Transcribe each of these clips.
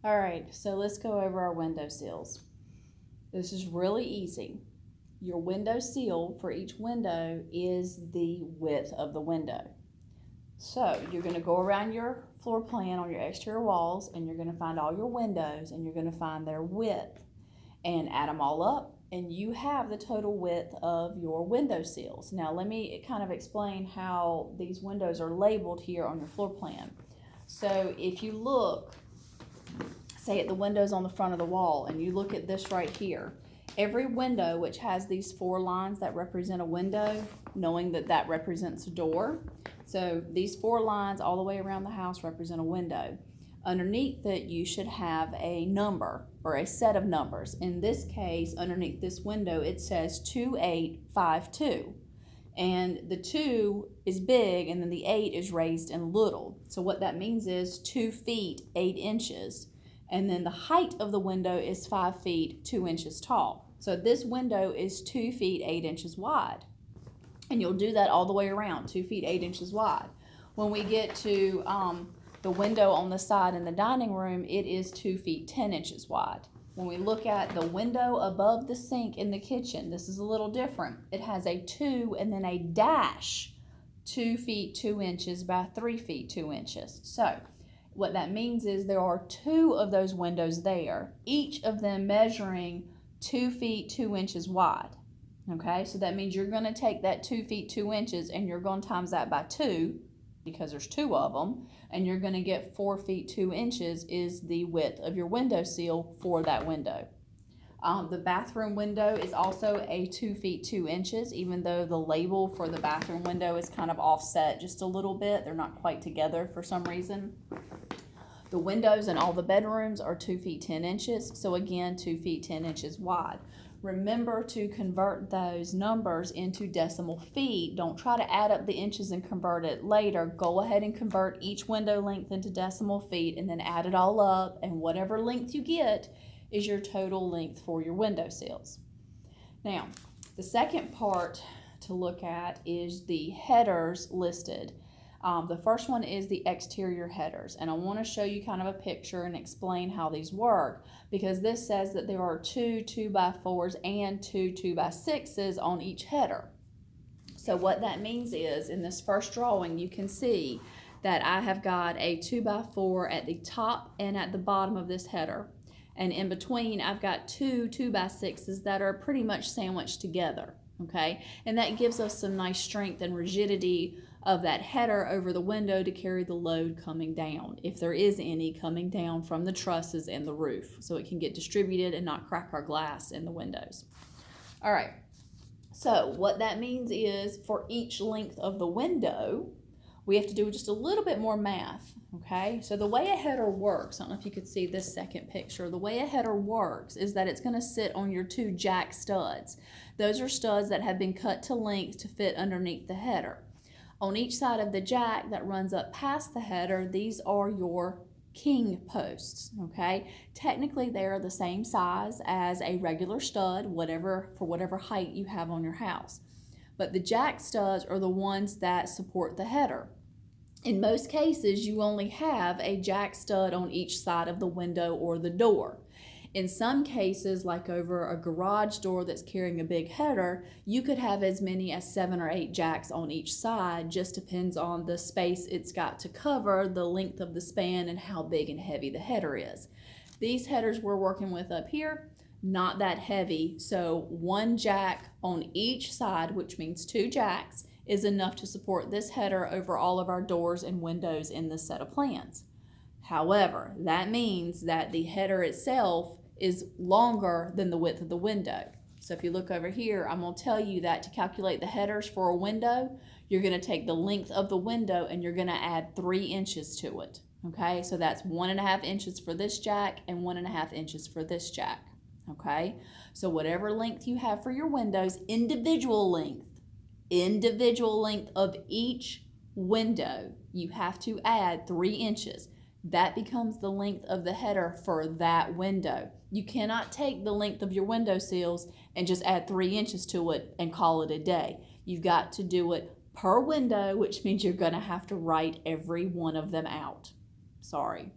All right, so let's go over our window sills. This is really easy. Your window sill for each window is the width of the window. So you're going to go around your floor plan on your exterior walls and you're going to find all your windows and you're going to find their width and add them all up, and you have the total width of your window sills. Now let me kind of explain how these windows are labeled here on your floor plan. So if you look, say at the windows on the front of the wall, and you look at this right here, every window which has these 4 lines that represent a window, knowing that that represents a door. So these 4 lines all the way around the house represent a window. Underneath it, you should have a number or a set of numbers. In this case, underneath this window, it says 2852. And the 2 is big, and then the 8 is raised and little. So what that means is 2 feet 8 inches. And then the height of the window is 5 feet 2 inches tall. So this window is 2 feet 8 inches wide. And you'll do that all the way around, 2 feet 8 inches wide. When we get to the window on the side in the dining room, it is 2 feet 10 inches wide. When we look at the window above the sink in the kitchen, this is a little different. It has a 2 and then a dash, 2 feet 2 inches by 3 feet 2 inches. So what that means is there are 2 of those windows there, each of them measuring 2 feet 2 inches wide. Okay, so that means you're going to take that 2 feet 2 inches and you're going to times that by 2, because there's 2 of them, and you're going to get 4 feet 2 inches is the width of your window sill for that window. The bathroom window is also a 2 feet 2 inches, even though the label for the bathroom window is kind of offset just a little bit. They're not quite together for some reason. The windows in all the bedrooms are 2 feet 10 inches, so again, 2 feet 10 inches wide. Remember to convert those numbers into decimal feet. Don't try to add up the inches and convert it later. Go ahead and convert each window length into decimal feet and then add it all up, and whatever length you get is your total length for your window sills. Now, the second part to look at is the headers listed. The first one is the exterior headers, and I want to show you kind of a picture and explain how these work, because this says that there are 2 2x4s and 2 2x6s on each header. So what that means is, in this first drawing, you can see that I have got a 2x4 at the top and at the bottom of this header, and in between I've got 2 2x6s that are pretty much sandwiched together. Okay, and that gives us some nice strength and rigidity of that header over the window to carry the load coming down, if there is any coming down from the trusses and the roof, so it can get distributed and not crack our glass in the windows. All right, so what that means is for each length of the window, we have to do just a little bit more math. Okay, so the way a header works, I don't know if you could see this second picture, the way a header works is that it's going to sit on your 2 jack studs. Those are studs that have been cut to length to fit underneath the header. On each side of the jack that runs up past the header, these are your king posts. Okay, technically they are the same size as a regular stud, for whatever height you have on your house. But the jack studs are the ones that support the header. In most cases, you only have a jack stud on each side of the window or the door. In some cases, like over a garage door that's carrying a big header, you could have as many as 7 or 8 jacks on each side. Just depends on the space it's got to cover, the length of the span, and how big and heavy the header is. These headers we're working with up here, not that heavy, so 1 jack on each side, which means 2 jacks, is enough to support this header over all of our doors and windows in this set of plans. However, that means that the header itself is longer than the width of the window. So if you look over here, I'm going to tell you that to calculate the headers for a window, you're going to take the length of the window and you're going to add 3 inches to it. Okay, so that's 1.5 inches for this jack and 1.5 inches for this jack. Okay, so whatever length you have for your windows, individual length of each window, you have to add 3 inches. That becomes the length of the header for that window. You cannot take the length of your window sills and just add 3 inches to it and call it a day. You've got to do it per window, which means you're going to have to write every one of them out. Sorry.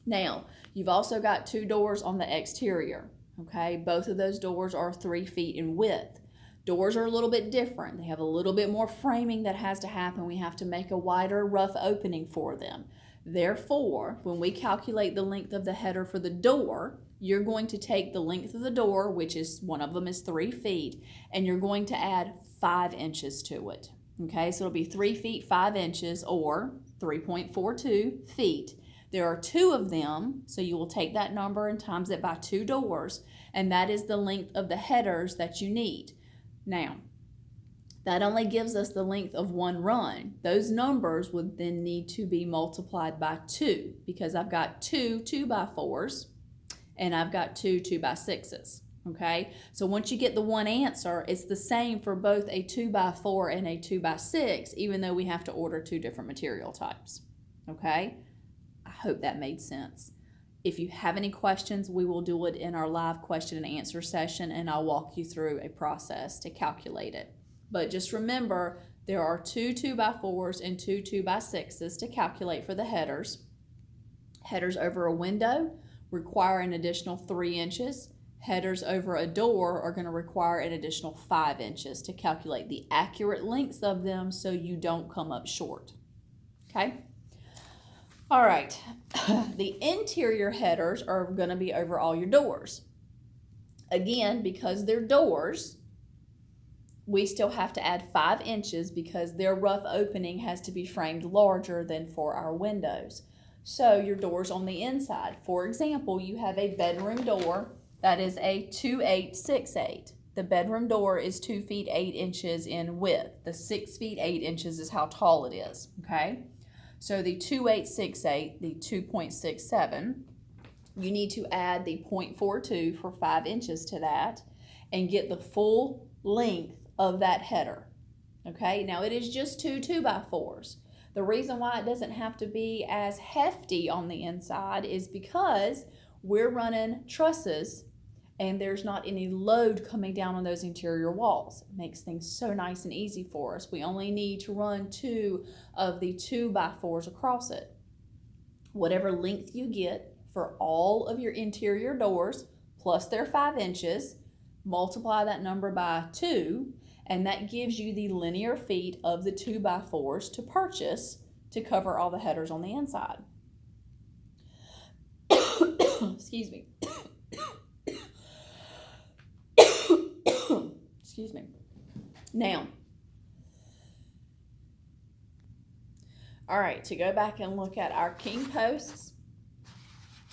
Now, You've also got 2 doors on the exterior, okay? Both of those doors are 3 feet in width. Doors are a little bit different. They have a little bit more framing that has to happen. We have to make a wider rough opening for them. Therefore, when we calculate the length of the header for the door, you're going to take the length of the door, which is, one of them is 3 feet, and you're going to add 5 inches to it. Okay, so it'll be 3 feet 5 inches, or 3.42 feet. There are 2 of them, so you will take that number and times it by 2 doors, and that is the length of the headers that you need. Now, that only gives us the length of 1 run. Those numbers would then need to be multiplied by 2, because I've got 2 2x4s and I've got 2 2x6s. Okay, so once you get the one answer, it's the same for both a 2x4 and a 2x6, even though we have to order 2 different material types. Okay, I hope that made sense. If you have any questions, we will do it in our live question and answer session, and I'll walk you through a process to calculate it. But just remember, there are 2 2x4s and 2 2x6s to calculate for the headers. Headers over a window require an additional 3 inches. Headers over a door are going to require an additional 5 inches to calculate the accurate lengths of them so you don't come up short. Okay? All right, the interior headers are going to be over all your doors. Again, because they're doors, we still have to add 5 inches because their rough opening has to be framed larger than for our windows. So your doors on the inside, for example, you have a bedroom door that is a 2.868. The bedroom door is 2 feet 8 inches in width. The 6 feet 8 inches is how tall it is, okay? So the 2.868, the 2.67, you need to add the 0.42 for 5 inches to that and get the full length of that header. Okay, now it is just 2 2x4s. The reason why it doesn't have to be as hefty on the inside is because we're running trusses and there's not any load coming down on those interior walls. It makes things so nice and easy for us. We only need to run 2 of the 2x4s across it. Whatever length you get for all of your interior doors, plus their 5 inches, multiply that number by 2, and that gives you the linear feet of the 2x4s to purchase to cover all the headers on the inside. Excuse me. Excuse me. Now, all right, to go back and look at our king posts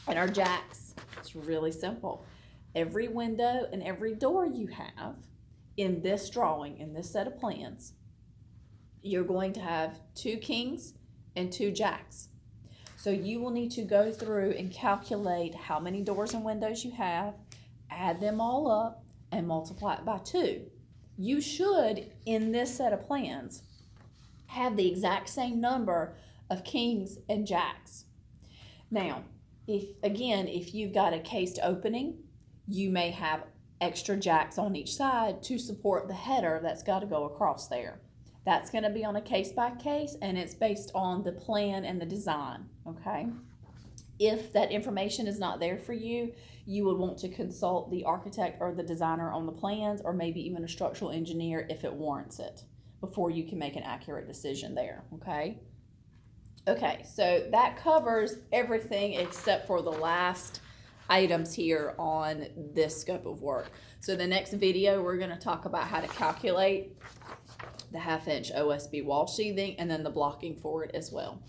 and our jacks, it's really simple. Every window and every door you have in this drawing, in this set of plans, you're going to have 2 kings and 2 jacks. So you will need to go through and calculate how many doors and windows you have, add them all up, and multiply it by 2. You should, in this set of plans, have the exact same number of kings and jacks. Now, if you've got a cased opening, you may have extra jacks on each side to support the header that's got to go across there. That's going to be on a case by case, and it's based on the plan and the design, okay? If that information is not there for you, you would want to consult the architect or the designer on the plans, or maybe even a structural engineer if it warrants it, before you can make an accurate decision there, okay? Okay, so that covers everything except for the last items here on this scope of work. So the next video, we're going to talk about how to calculate the 1/2 inch OSB wall sheathing and then the blocking for it as well.